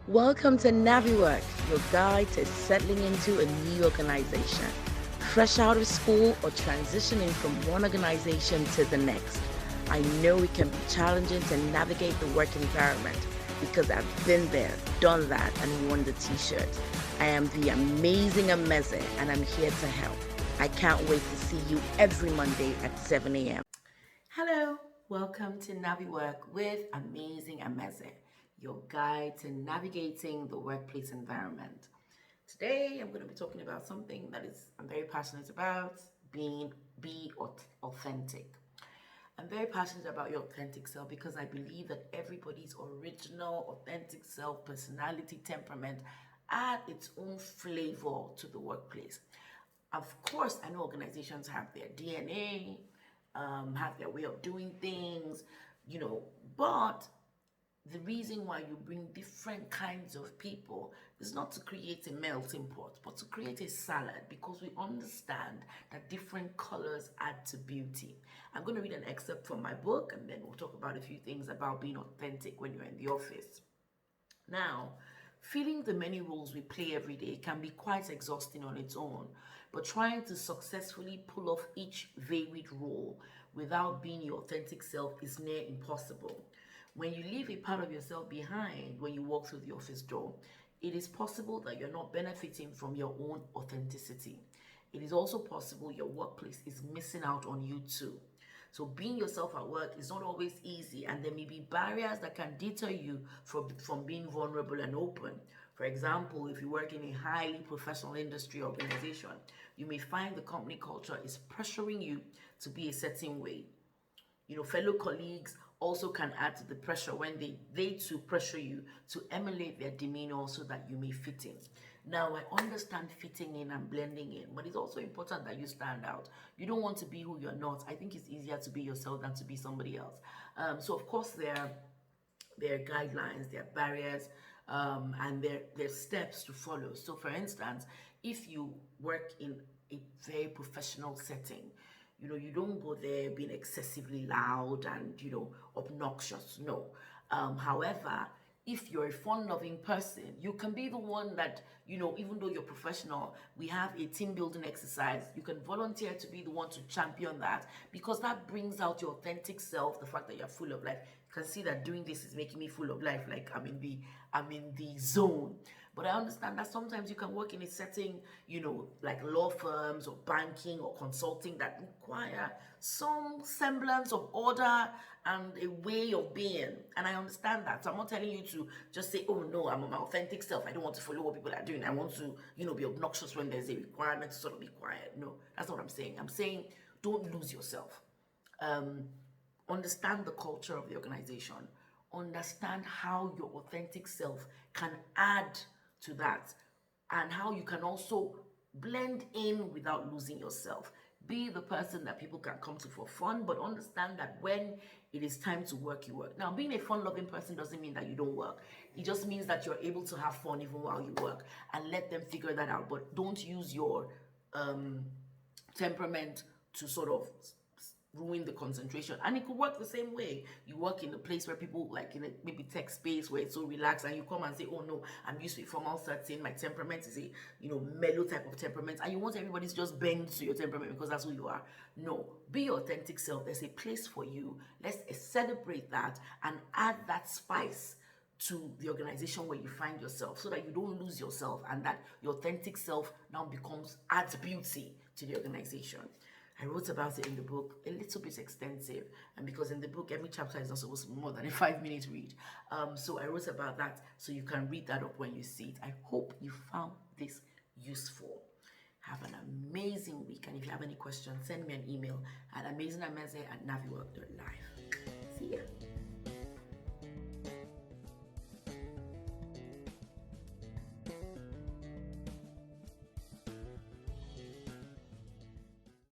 Welcome to NaviWork, your guide to settling into a new organization. Fresh out of school or transitioning from one organization to the next. I know it can be challenging to navigate the work environment because I've been there, done that, and worn the t-shirt. I am the amazing Ameze, and I'm here to help. I can't wait to see you every Monday at 7 a.m. Hello, welcome to NaviWork with Amazing Ameze, your guide to navigating the workplace environment. Today, I'm going to be talking about something that I'm very passionate about: be authentic. I'm very passionate about your authentic self because I believe that everybody's original, authentic self, personality, temperament add its own flavor to the workplace. Of course, I know organizations have their DNA, have their way of doing things, but the reason why you bring different kinds of people is not to create a melting pot, but to create a salad, because we understand that different colors add to beauty. I'm going to read an excerpt from my book, and then we'll talk about a few things about being authentic when you're in the office. Now, filling the many roles we play every day can be quite exhausting on its own, but trying to successfully pull off each varied role without being your authentic self is near impossible. When you leave a part of yourself behind when you walk through the office door, it is possible that you're not benefiting from your own authenticity. It is also possible your workplace is missing out on you too. So being yourself at work is not always easy, and there may be barriers that can deter you from being vulnerable and open. For example, if you work in a highly professional industry organization, you may find the company culture is pressuring you to be a certain way. Fellow colleagues also can add to the pressure when they too pressure you to emulate their demeanor so that you may fit in. Now, I understand fitting in and blending in, but it's also important that you stand out. You don't want to be who you're not. I think it's easier to be yourself than to be somebody else. So of course there are guidelines, there are barriers, and there are steps to follow. So for instance, if you work in a very professional setting, you don't go there being excessively loud and, obnoxious. No. However, if you're a fun-loving person, you can be the one that, even though you're professional, we have a team building exercise. You can volunteer to be the one to champion that, because that brings out your authentic self, the fact that you're full of life. You can see that doing this is making me full of life, like I'm in the zone. But I understand that sometimes you can work in a setting, like law firms or banking or consulting, that require some semblance of order and a way of being. And I understand that. So I'm not telling you to just say, oh no, I'm my authentic self. I don't want to follow what people are doing. I want to, be obnoxious when there's a requirement to sort of be quiet. No, that's not what I'm saying. I'm saying don't lose yourself. Understand the culture of the organization. Understand how your authentic self can add to that, and how you can also blend in without losing yourself. Be the person that people can come to for fun, but understand that when it is time to work, you work. Now, being a fun-loving person doesn't mean that you don't work. It just means that you're able to have fun even while you work, and let them figure that out. But don't use your temperament to sort of ruin the concentration. And it could work the same way. You work in a place where people, like in a maybe tech space where it's so relaxed, and you come and say, oh no, I'm used to a formal setting, my temperament is a mellow type of temperament, and you want everybody to just bend to your temperament because that's who you are. No, be your authentic self. There's a place for you. Let's celebrate that and add that spice to the organization where you find yourself, so that you don't lose yourself, and that your authentic self now adds beauty to the organization. I wrote about it in the book, a little bit extensive, and because in the book every chapter is not supposed to be more than a 5-minute read. So I wrote about that, so you can read that up when you see it. I hope you found this useful. Have an amazing week, and if you have any questions, send me an email at amazingameze@naviwork.life. See ya.